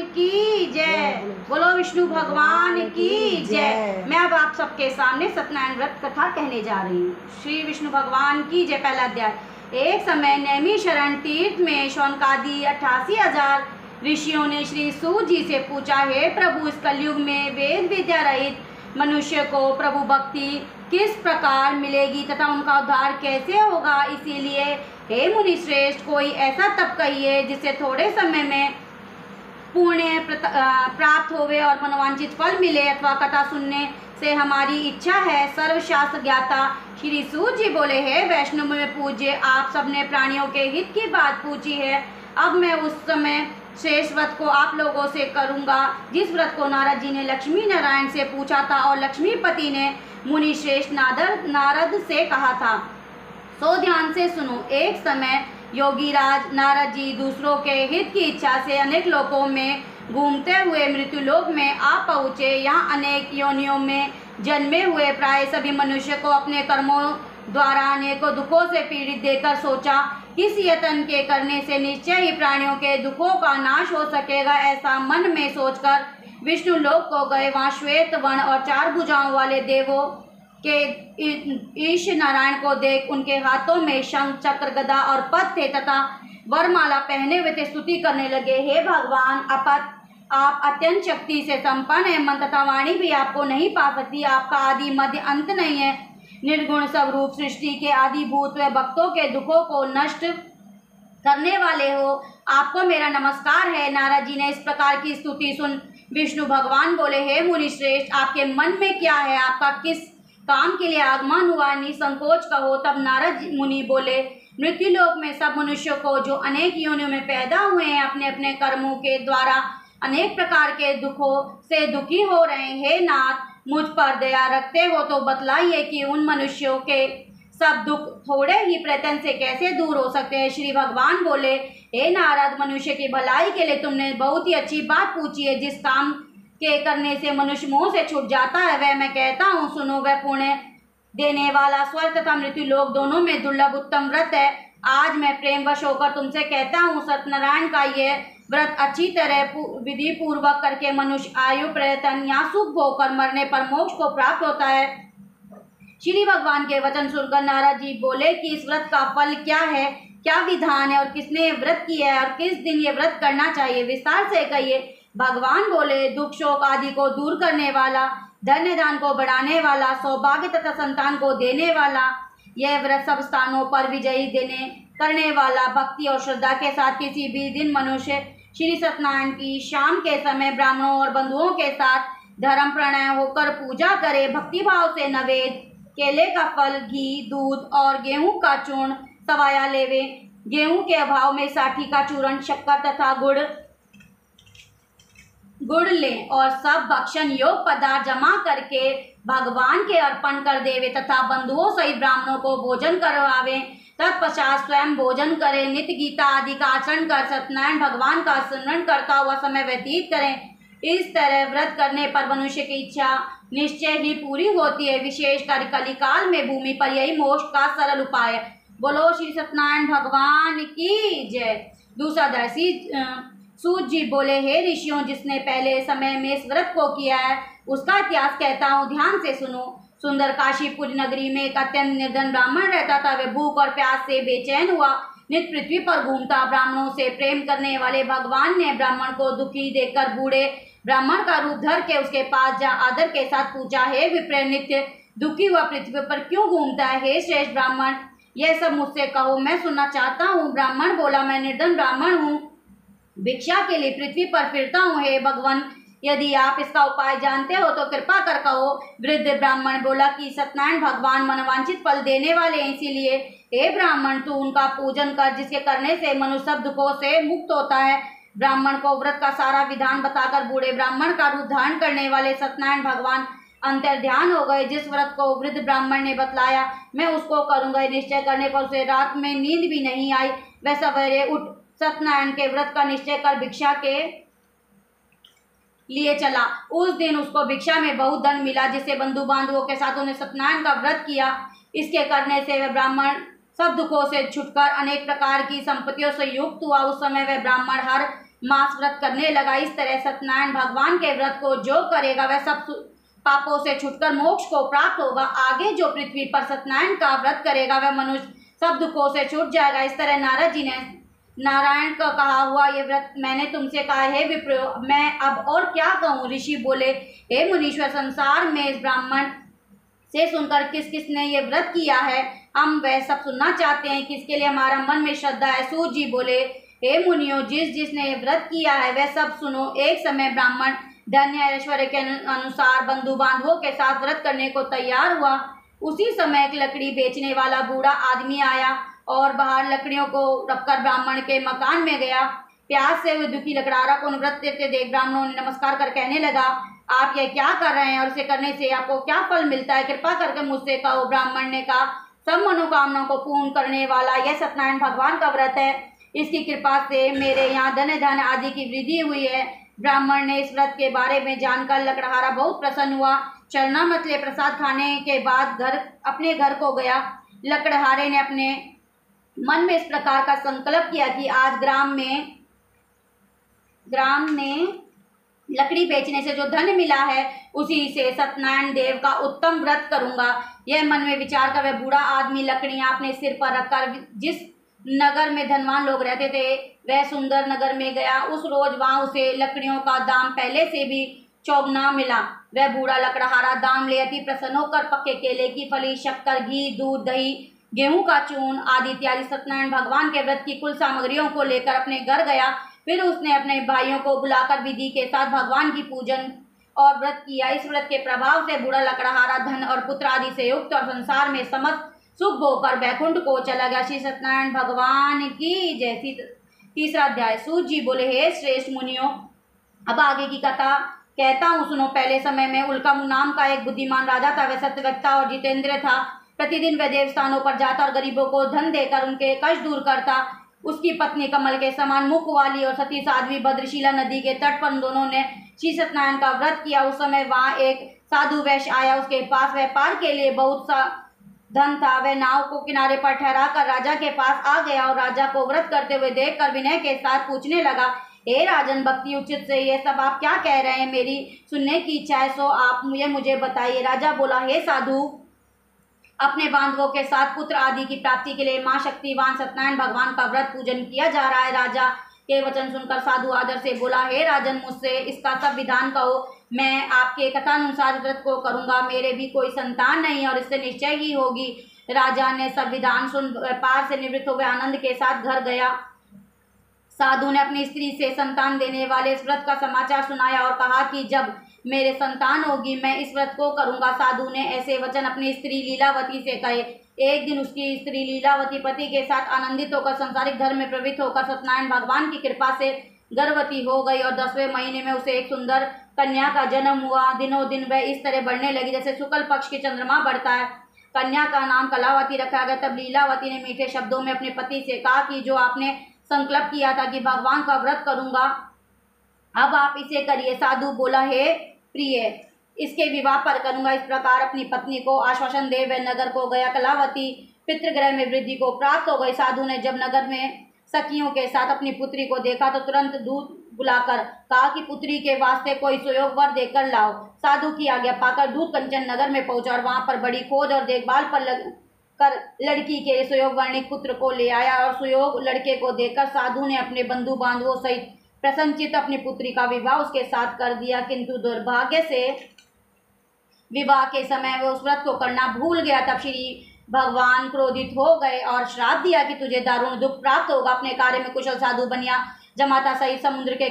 की जय। बोलो विष्णु भगवान की जय। मैं अब आप सबके सामने सत्यनारायण व्रत कथा कहने जा रही हूँ। श्री विष्णु भगवान की जय। पहला अध्याय। एक समय नैमिषारण्य तीर्थ में शौनकादि 88,000 ऋषियों ने श्री सूत जी से पूछा, हे प्रभु, इस कलयुग में वेद विद्या रहित मनुष्य को प्रभु भक्ति किस प्रकार मिलेगी तथा उनका उद्धार कैसे होगा? इसीलिए हे मुनि श्रेष्ठ, कोई ऐसा तप कहिए जिससे थोड़े समय में पुण्य प्राप्त होवे और मनोवांछित फल मिले, अथवा कथा सुनने से हमारी इच्छा है। सर्वशास्त्र ज्ञाता श्री सूत जी बोले, हे वैष्णव में पूज्य, आप सबने प्राणियों के हित की बात पूछी है। अब मैं उस समय शेष व्रत को आप लोगों से करूंगा जिस व्रत को नारद जी ने लक्ष्मी नारायण से पूछा था और लक्ष्मीपति ने मुनि श्रेष्ठ नारद से कहा था। सो ध्यान से सुनो। एक समय योगीराज नारद जी दूसरों के हित की इच्छा से अनेक लोकों में घूमते हुए मृत्युलोक में आ पहुँचे। यहाँ अनेक योनियों में जन्मे हुए प्राय सभी मनुष्य को अपने कर्मों द्वारा अनेकों दुखों से पीड़ित देखकर सोचा, किस यत्न के करने से निश्चय ही प्राणियों के दुखों का नाश हो सकेगा। ऐसा मन में सोचकर विष्णु लोक को गए। वहाँ श्वेत वर्ण और 4 भुजाओं वाले देवों के ईश नारायण को देख उनके हाथों में शंख चक्र गदा और पद थे तथा वरमाला पहने हुए थे। स्तुति करने लगे, हे भगवान, आप अत्यंत शक्ति से संपन्न है। मन तथा वाणी भी आपको नहीं पा सकती। आपका आदि मध्य अंत नहीं है। निर्गुण स्वरूप सृष्टि के आदिभूत व भक्तों के दुखों को नष्ट करने वाले हो, आपको मेरा नमस्कार है। नारद जी ने इस प्रकार की स्तुति सुन विष्णु भगवान बोले, हे मुनि श्रेष्ठ, आपके मन में क्या है? आपका किस काम के लिए आगमन हुआ? निसंकोच कहो। तब नारद मुनि बोले, मृत्युलोक में सब मनुष्यों को जो अनेक योनियों में पैदा हुए हैं, अपने अपने कर्मों के द्वारा अनेक प्रकार के दुखों से दुखी हो रहे हैं। हे नाथ, मुझ पर दया रखते हो तो बतलाइए कि उन मनुष्यों के सब दुख थोड़े ही प्रयत्न से कैसे दूर हो सकते हैं। श्री भगवान बोले, हे नारद, मनुष्य की भलाई के लिए तुमने बहुत ही अच्छी बात पूछी है। जिस काम के करने से मनुष्य मोह से छूट जाता है वह मैं कहता हूँ, सुनो। वह पुण्य देने वाला स्वर्ग तथा मृत्यु लोक दोनों में दुर्लभ उत्तम व्रत है। आज मैं प्रेमवश होकर तुमसे कहता हूँ, सत्यनारायण का यह व्रत अच्छी तरह विधि पूर्वक करके मनुष्य आयु प्रयत्न या सुख भोग कर मरने पर मोक्ष को प्राप्त होता है। श्री भगवान के वचन सुनकर नारद जी बोले कि इस व्रत का फल क्या है, क्या विधान है और किसने ये व्रत किया है और किस दिन ये व्रत करना चाहिए, विस्तार से कहिए। भगवान बोले, दुख शोक आदि को दूर करने वाला, धन्य दान को बढ़ाने वाला, सौभाग्य तथा संतान को देने वाला, यह व्रत सब स्थानों पर विजयी देने करने वाला, भक्ति और श्रद्धा के साथ किसी भी दिन मनुष्य श्री सत्यनारायण की शाम के समय ब्राह्मणों और बंधुओं के साथ धर्म प्रणय होकर पूजा करे। भक्ति भाव से नवेद, केले का फल, घी, दूध और गेहूं का चूर्ण सवाया लेवे। गेहूं के अभाव में साठी का चूर्ण, शक्कर तथा गुड़ लें और सब भक्षण योग पदार्थ जमा करके भगवान के अर्पण कर देवे तथा बंधुओं सहित ब्राह्मणों को भोजन करवावे। तत्पश्चात स्वयं भोजन करें, नित्य गीता आदि का आचरण कर सत्यनारायण भगवान का स्मरण करता हुआ समय व्यतीत करें। इस तरह व्रत करने पर मनुष्य की इच्छा निश्चय ही पूरी होती है। विशेषकर कलिकाल में भूमि पर यही मोक्ष का सरल उपाय है। बोलो श्री सत्यनारायण भगवान की जय। दूसरा दर्शी सूत जी बोले, हे ऋषियों, जिसने पहले समय में इस व्रत को किया है उसका इतिहास कहता हूँ, ध्यान से सुनो। सुंदर काशीपुर नगरी में एक अत्यंत निर्धन ब्राह्मण रहता था। वह भूख और प्यास से बेचैन हुआ नित्य पृथ्वी पर घूमता। ब्राह्मणों से प्रेम करने वाले भगवान ने ब्राह्मण को दुखी देखकर बूढ़े ब्राह्मण का रूप धर के उसके पास जा आदर के साथ पूछा, हे विप्र, नित्य दुखी हुआ पृथ्वी पर क्यों घूमता है? हे श्रेष्ठ ब्राह्मण, यह सब मुझसे कहो, मैं सुनना चाहता हूँ। ब्राह्मण बोला, मैं निर्धन ब्राह्मण हूँ, भिक्षा के लिए पृथ्वी पर फिरता हूँ। हे भगवान, यदि आप इसका उपाय जानते हो तो कृपा कर कहो। वृद्ध ब्राह्मण बोला कि सत्यनारायण भगवान मनवांछित फल देने वाले हैं, इसीलिए हे ब्राह्मण, तू उनका पूजन कर, जिसके करने से मनुष्य सब दुखों से मुक्त होता है। ब्राह्मण को व्रत का सारा विधान बताकर बूढ़े ब्राह्मण का रूप धारण करने वाले सत्यनारायण भगवान अंतर ध्यान हो गए। जिस व्रत को वृद्ध ब्राह्मण ने बतलाया मैं उसको करूंगा, निश्चय करने पर उसे रात में नींद भी नहीं आई। वह सवेरे उठ सत्यनारायण के व्रत का निश्चय कर भिक्षा के लिए चला। उस दिन उसको भिक्षा में बहुत धन मिला, जिससे बंधु बांधवों के साथ उन्हें सत्यनारायण का व्रत किया। इसके करने से वह ब्राह्मण सब दुखों से छुटकर अनेक प्रकार की संपत्तियों से युक्त हुआ। उस समय वह ब्राह्मण हर मास व्रत करने लगा। इस तरह सत्यनारायण भगवान के व्रत को जो करेगा वह सब पापों से छुटकर मोक्ष को प्राप्त होगा। आगे जो पृथ्वी पर सत्यनारायण का व्रत करेगा वह मनुष्य सब दुखों से छूट जाएगा। इस तरह नारद जी ने नारायण का कहा हुआ ये व्रत मैंने तुमसे कहा है विप्र, मैं अब और क्या कहूँ। ऋषि बोले, हे मुनीश्वर, संसार में इस ब्राह्मण से सुनकर किस किस ने ये व्रत किया है, हम वह सब सुनना चाहते हैं, किसके लिए हमारा मन में श्रद्धा है। सूत जी बोले, हे मुनियों, जिसने ये व्रत किया है वह सब सुनो। एक समय ब्राह्मण धन्य ऐश्वर्य के अनुसार बंधु बांधवों के साथ व्रत करने को तैयार हुआ। उसी समय एक लकड़ी बेचने वाला बूढ़ा आदमी आया और बाहर लकड़ियों को रखकर ब्राह्मण के मकान में गया। प्यास से हुए दुखी लकड़हारा को व्रत देते देख ब्राह्मणों ने नमस्कार कर कहने लगा, आप यह क्या कर रहे हैं और इसे करने से आपको क्या फल मिलता है, कृपा करके मुझसे कहो। ब्राह्मण ने कहा, सब मनोकामनाओं को पूर्ण करने वाला यह सत्यनारायण भगवान का व्रत है, इसकी कृपा से मेरे यहाँ धन आदि की वृद्धि हुई है। ब्राह्मण ने इस व्रत के बारे में जानकर लकड़हारा बहुत प्रसन्न हुआ। चरणामृत ले प्रसाद खाने के बाद अपने घर को गया। लकड़हारे ने अपने मन में इस प्रकार का संकल्प किया कि आज ग्राम में लकड़ी बेचने से जो धन मिला है उसी से सत्यनारायण देव का उत्तम व्रत करूंगा। यह मन में विचार कर वह बूढ़ा आदमी लकड़ियां अपने सिर पर रखकर जिस नगर में धनवान लोग रहते थे वह सुंदर नगर में गया। उस रोज वहां उसे लकड़ियों का दाम पहले से भी चौगुना मिला। वह बूढ़ा लकड़हारा दाम ले अति प्रसन्न होकर पक्के केले की फली, शक्कर, घी, दूध, दही, गेहूं का चूर्ण आदि इत्यादि सत्यनारायण भगवान के व्रत की कुल सामग्रियों को लेकर अपने घर गया। फिर उसने अपने भाइयों को बुलाकर विधि के साथ भगवान की पूजन और व्रत किया। इस व्रत के प्रभाव से बूढ़ा लकड़हारा धन और पुत्र आदि से युक्त और संसार में समस्त सुख भोगकर वैकुंठ को चला गया। श्री सत्यनारायण भगवान की जय। तीसरा अध्याय। सूत जी बोले, हे श्रेष्ठ मुनियों, अब आगे की कथा कहता हूँ सुनो। पहले समय में उल्का नाम का एक बुद्धिमान राजा था। वह सत्यवक्ता और जितेंद्र था। प्रतिदिन वह देव स्थानों पर जाता और गरीबों को धन देकर उनके कष्ट दूर करता। उसकी पत्नी कमल के समान मुख वाली और सती साध्वी भद्रशिला नदी के तट पर दोनों ने श्री सत्यनारायण का व्रत किया। उस समय वहाँ एक साधु वैश्य आया। उसके पास व्यापार के लिए बहुत सा धन था। वह नाव को किनारे पर ठहरा कर राजा के पास आ गया और राजा को व्रत करते हुए देखकर विनय के साथ पूछने लगा, हे राजन, भक्ति उचित से ये सब आप क्या कह रहे हैं? मेरी सुनने की इच्छा है, सो आप मुझे बताइए। राजा बोला, हे साधु, अपने बांधवों के साथ पुत्र आदि की प्राप्ति के लिए मां शक्तिवान सत्यनारायण भगवान का व्रत पूजन किया जा रहा है। राजा के वचन सुनकर साधु आदर से बोला, हे राजन, मुझसे इसका सब विधान कहो, मैं आपके कथानुसार व्रत को करूंगा। मेरे भी कोई संतान नहीं और इससे निश्चय ही होगी। राजा ने सब विधान सुन व्यापार से निवृत्त हुए आनंद के साथ घर गया। साधु ने अपनी स्त्री से संतान देने वाले इस व्रत का समाचार सुनाया और कहा कि जब मेरे संतान होगी मैं इस व्रत को करूंगा। साधु ने ऐसे वचन अपनी स्त्री लीलावती से कहे। एक दिन उसकी स्त्री लीलावती पति के साथ आनंदित होकर संसारिक धर्म में प्रवृत्त होकर सत्यनारायण भगवान की कृपा से गर्भवती हो गई और 10वें महीने में उसे एक सुंदर कन्या का जन्म हुआ। दिनों दिन वह इस तरह बढ़ने लगी जैसे शुक्ल पक्ष की चंद्रमा बढ़ता है। कन्या का नाम कलावती रखा गया। तब लीलावती ने मीठे शब्दों में अपने पति से कहा कि जो आपने संकल्प किया था कि भगवान का व्रत करूंगा, अब आप इसे करिए। साधु बोला, हे प्रिय, इसके विवाह पर करूंगा। इस प्रकार अपनी पत्नी को आश्वासन दे वह नगर को गया। कलावती पितृगृह में वृद्धि को प्राप्त हो गई। साधु ने जब नगर में सखियों के साथ अपनी पुत्री को देखा तो तुरंत दूत बुलाकर कहा कि पुत्री के वास्ते कोई सुयोग वर देकर लाओ। साधु की आज्ञा पाकर दूत कंचन नगर में पहुंचा और वहां पर बड़ी खोज और देखभाल कर लड़की के सुयोग वर्णिक पुत्र को ले आया और सुयोग लड़के को देखकर साधु ने अपने बंधु बांधवों सहित प्रसन्नचित अपनी पुत्री का विवाह उसके साथ कर दिया। किंतु दुर्भाग्य से विवाह के समय वह उस व्रत को करना भूल गया। तब श्री भगवान क्रोधित हो गए और श्राप दिया कि तुझे दारुण दुख प्राप्त होगा। अपने कार्य में कुशल साधु बनिया जमाता सहित समुद्र के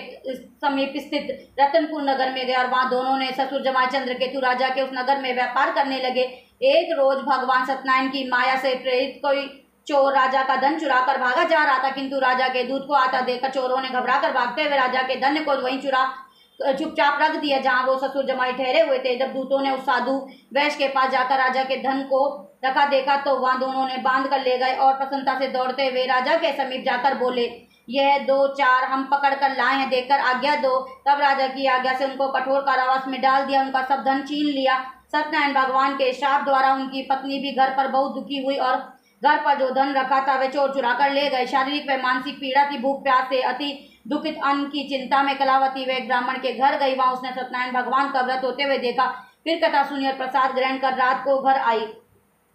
समीप स्थित रतनपुर नगर में गया और वहां दोनों ने ससुर जमाई चंद्रकेतु राजा के उस नगर में व्यापार करने लगे। एक रोज भगवान सत्यनारायण की माया से प्रेरित कोई चोर राजा का धन चुरा कर भागा जा रहा था, किंतु राजा के दूत को आता देखकर चोरों ने घबरा कर भागते हुए राजा के धन को वहीं चुपचाप रख दिया जहां वो ससुर जमाई ठहरे हुए थे। जब दूतों ने उस साधु वैश्य के पास जाकर राजा के धन को रखा देखा तो वहां दोनों ने बांध कर ले गए और प्रसन्नता से दौड़ते हुए राजा के समीप जाकर बोले, यह 2-4 हम पकड़ कर लाए हैं, देखकर आज्ञा दो। तब राजा की आज्ञा से उनको कठोर कारावास में डाल दिया। उनका सब धन छीन लिया। सत्यनारायण भगवान के श्राप द्वारा उनकी पत्नी भी घर पर बहुत दुखी हुई और घर पर जो धन रखा था वह चोर चुरा कर ले गए। शारीरिक व मानसिक पीड़ा की भूख प्यास से अति दुखित अन्न की चिंता में कलावती वे ब्राह्मण के घर गई। वहां उसने सत्यनारायण भगवान का व्रत होते हुए देखा। फिर कथा सुनी और प्रसाद ग्रहण कर रात को घर आई।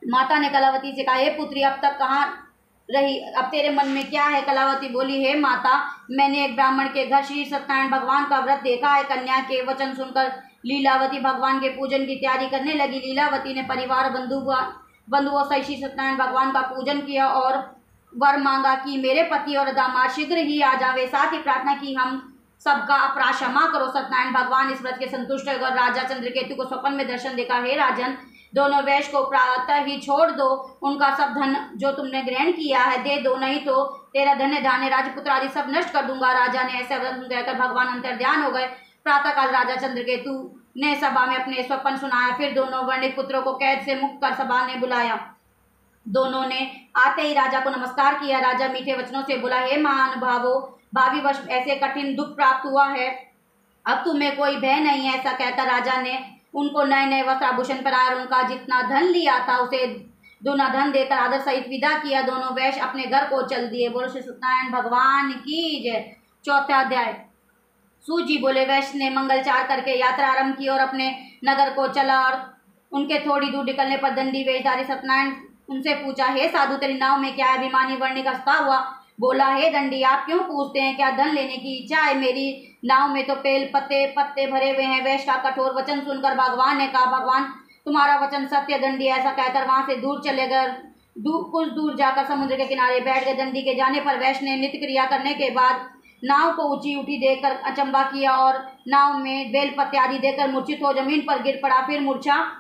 माता ने कलावती से कहा, हे पुत्री, अब तक कहाँ रही? अब तेरे मन में क्या है? कलावती बोली, हे माता, मैंने एक ब्राह्मण के घर श्री सत्यनारायण भगवान का व्रत देखा है। कन्या के वचन सुनकर लीलावती भगवान के पूजन की तैयारी करने लगी। लीलावती ने परिवार बंधुओं सहित श्री सत्यनारायण भगवान का पूजन किया और वर मांगा कि मेरे पति और दामाद शीघ्र ही आ जावे। साथ ही प्रार्थना की, हम सबका अपराध क्षमा करो। सत्यनारायण भगवान इस व्रत के संतुष्ट होकर राजा चंद्रकेतु को स्वप्न में दर्शन देखा। हे राजन, दोनों वैश्य को प्रातः ही छोड़ दो। उनका सब धन जो तुमने ग्रहण किया है दे दो, नहीं तो तेरा धन्य धान्य राजपुत्र आदि सब नष्ट कर दूंगा। राजा ने ऐसे वचन कहकर भगवान अंतर्ध्यान हो गए। प्रातःकाल राजा चंद्रकेतु ने सभा में अपने स्वप्न सुनाया। फिर दोनों वर्णिक पुत्रों को कैद से मुक्त कर सभा ने बुलाया। दोनों ने आते ही राजा को नमस्कार किया। राजा मीठे वचनों से बोला, हे महानुभावों, भावी वर्ष ऐसे कठिन दुख प्राप्त हुआ है, अब तुम्हें कोई भय नहीं है। ऐसा कहकर राजा ने उनको नए नए वस्त्र आभूषण पहनाए और उनका जितना धन लिया था उसे दूना धन देकर आदर सहित विदा किया। दोनों वैश्य अपने घर को चल दिए। बोलो श्री सत्यनारायण भगवान की जय। चौथा अध्याय। सूत जी बोले, वैश्य ने मंगलचार करके यात्रा आरंभ की और अपने नगर को चला। और उनके थोड़ी दूर निकलने पर दंडी वेशधारी सत्यनारायण उनसे पूछा, हे साधु, तेरी नाव में क्या है? अभिमानी वर्णिक हंसता हुआ बोला, हे दंडी, आप क्यों पूछते हैं? क्या धन लेने की इच्छा है? मेरी नाव में तो पेल पत्ते भरे हुए हैं। वैश्य का कठोर वचन सुनकर भगवान ने कहा, भगवान तुम्हारा वचन सत्य। दंडी ऐसा कहकर वहां से दूर चले गए। कुछ दूर जाकर समुद्र के किनारे बैठ गए। दंडी के जाने पर वैश्य ने नित्य क्रिया करने के बाद नाव को ऊंची उठी देखकर अचंबा किया और नाव में बेल पत्ते आदि देकर मूर्छित हो जमीन पर गिर पड़ा। फिर मूर्छा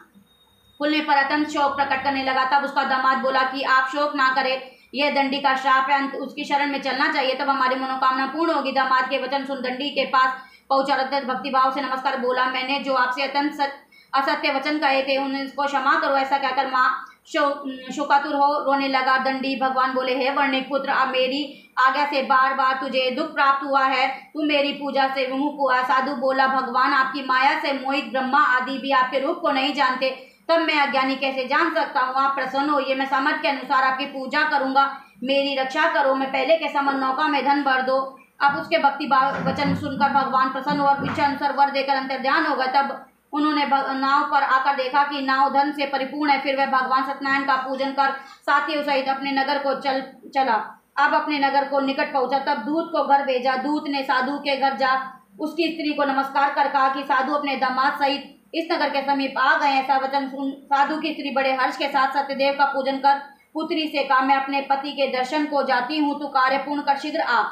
खुलने पर अत्यंत शोक प्रकट करने लगा। तब उसका दामाद बोला कि आप शोक ना करें, यह दंडी का श्राप है, अंत उसकी शरण में चलना चाहिए, तब हमारी मनोकामना पूर्ण होगी। दामाद के वचन सुन दंडी के पास पहुंचा और भक्ति भाव से नमस्कार बोला, मैंने जो आपसे अत्यंत असत्य वचन कहे थे उनको क्षमा करो। ऐसा कहकर माँ शोकातुर हो रोने लगा। दंडी भगवान बोले, हे वर्णिक पुत्र, अब मेरी आज्ञा से बार बार तुझे दुख प्राप्त हुआ है, तू मेरी पूजा से विमुख हुआ। साधु बोला, भगवान आपकी माया से मोहित ब्रह्मा आदि भी आपके रूप को नहीं जानते, तब मैं अज्ञानी कैसे जान सकता हूँ? आप प्रसन्न होइए, मैं सामर्थ्य के अनुसार आपकी पूजा करूंगा, मेरी रक्षा करो, मैं पहले के समान नौका में धन भर दो। अब उसके भक्ति वचन सुनकर भगवान प्रसन्न और इच्छा अनुसार वर देकर अंतर्ध्यान हो गए। तब उन्होंने नाव पर आकर देखा कि नाव धन से परिपूर्ण है। फिर वह भगवान सत्यनारायण का पूजन कर साथियों सहित अपने नगर को चला। अब अपने नगर को निकट पहुंचा। तब दूत को घर भेजा। दूत ने साधु के घर जा उसकी स्त्री को नमस्कार कर कहा कि साधु अपने दामाद सहित इस नगर के समीप आ गए। ऐसा वचन सुन साधु की स्त्री बड़े हर्ष के साथ सत्यदेव का पूजन कर पुत्री से कहा, मैं अपने पति के दर्शन को जाती हूँ, तू कार्य पूर्ण कर शीघ्र आ।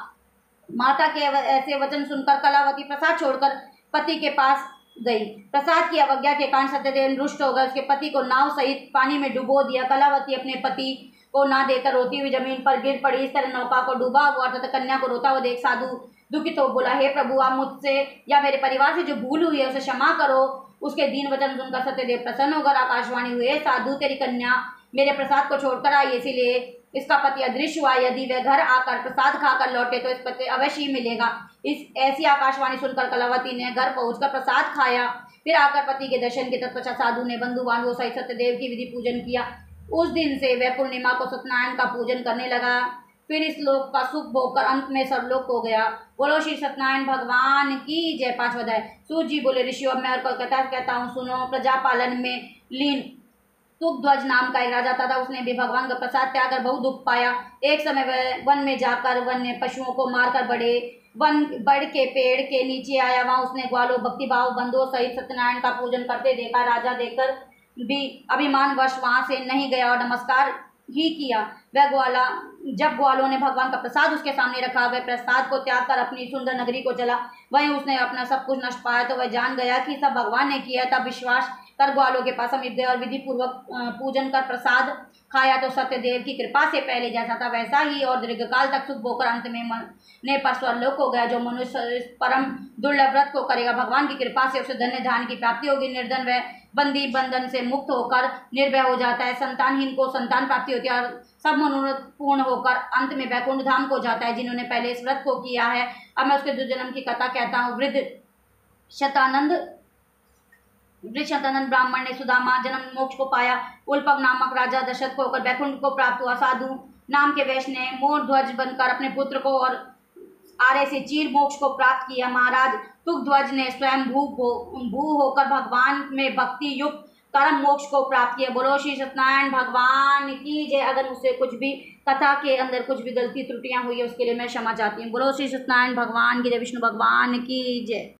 माता के ऐसे वचन सुनकर कलावती प्रसाद छोड़कर पति के पास गई। प्रसाद की अवज्ञा के कारण सत्यदेव रुष्ट हो गए। उसके पति को नाव सहित पानी में डुबो दिया। कलावती अपने पति को ना देकर रोती हुई जमीन पर गिर पड़ी। इस तरह नौका को डूबा हुआ तथा कन्या को रोता हुआ देख साधु दुखित हो बोला, हे प्रभु, आप मुझसे या मेरे परिवार से जो भूल हुई है उसे क्षमा करो। उसके दीन वचन सुनकर सत्यदेव प्रसन्न होकर आकाशवाणी हुए, साधु, तेरी कन्या मेरे प्रसाद को छोड़कर आई, इसीलिए इसका पति अदृश्य हुआ। यदि वह घर आकर प्रसाद खाकर लौटे तो इस पति अवश्य ही मिलेगा। इस ऐसी आकाशवाणी सुनकर कलावती ने घर पहुंचकर प्रसाद खाया। फिर आकर पति के दर्शन के तत्पश्चात साधु ने बंधु बांधवों सहित सत्यदेव की विधि पूजन किया। उस दिन से वह पूर्णिमा को सत्यनारायण का पूजन करने लगा। फिर इस लोक का सुख भोगकर अंत में सर्वलोक हो गया। बोलो श्री सत्यनारायण भगवान की जय। 5वां अध्याय। सूत जी बोले, ऋषियों, अब मैं और कथा कहता हूँ, सुनो। प्रजा पालन में लीन तुगध्वज नाम का एक राजा था। उसने भी भगवान का प्रसाद त्याग कर बहुत दुख पाया। एक समय वह वन में जाकर वन्य पशुओं को मारकर बड़ के पेड़ के नीचे आया। वहां उसने ग्वालों भक्तिभाव बंधुओं सहित सत्यनारायण का पूजन करते देखा। राजा देखकर भी अभिमानवश वहां से नहीं गया और नमस्कार ही किया। जब ग्वालों ने भगवान का प्रसाद उसके सामने रखा, वह प्रसाद को त्याग कर अपनी सुंदर नगरी को चला। वहीं उसने अपना सब कुछ नष्ट पाया तो वह जान गया कि सब भगवान ने किया। तब विश्वास कर ग्वालों के पास समीप गए और विधि पूर्वक पूजन कर प्रसाद खाया तो सत्यदेव की कृपा से पहले जैसा था वैसा ही और दीर्घकाल तक सुख भोगकर अंत में मरने पर स्वर्लोक हो गया। जो मनुष्य इस परम दुर्लभ व्रत को करेगा, भगवान की कृपा से उसे धन्य धान की प्राप्ति होगी। निर्धन वह बंदी बंधन से मुक्त होकर निर्भय हो जाता है। संतानहीन को संतान प्राप्ति होती है और सब मनोरथ पूर्ण होकर अंत में वैकुंठ धाम को जाता है। जिन्होंने पहले इस व्रत को किया है, अब मैं उसके दुर्जन्म की कथा कहता हूँ। वृद्ध शतानंद ब्राह्मण ने सुदामा जन्म मोक्ष को पाया। उल्पव नामक राजा दशरथ को होकर वैकुंठ को प्राप्त हुआ। साधु नाम के वैश्य ने मोर ध्वज बनकर अपने पुत्र को और आरे से चीर मोक्ष को प्राप्त किया। महाराज तुंगध्वज ने स्वयं भू होकर भगवान में भक्ति युक्त कर्म मोक्ष को प्राप्त किया। बोलो श्री सत्यनारायण भगवान की जय। अगर मुझसे कुछ भी कथा के अंदर कुछ भी गलती त्रुटियां हुई है उसके लिए मैं क्षमा चाहती हूँ। बोलो श्री सत्यनारायण भगवान की जय, विष्णु भगवान की जय।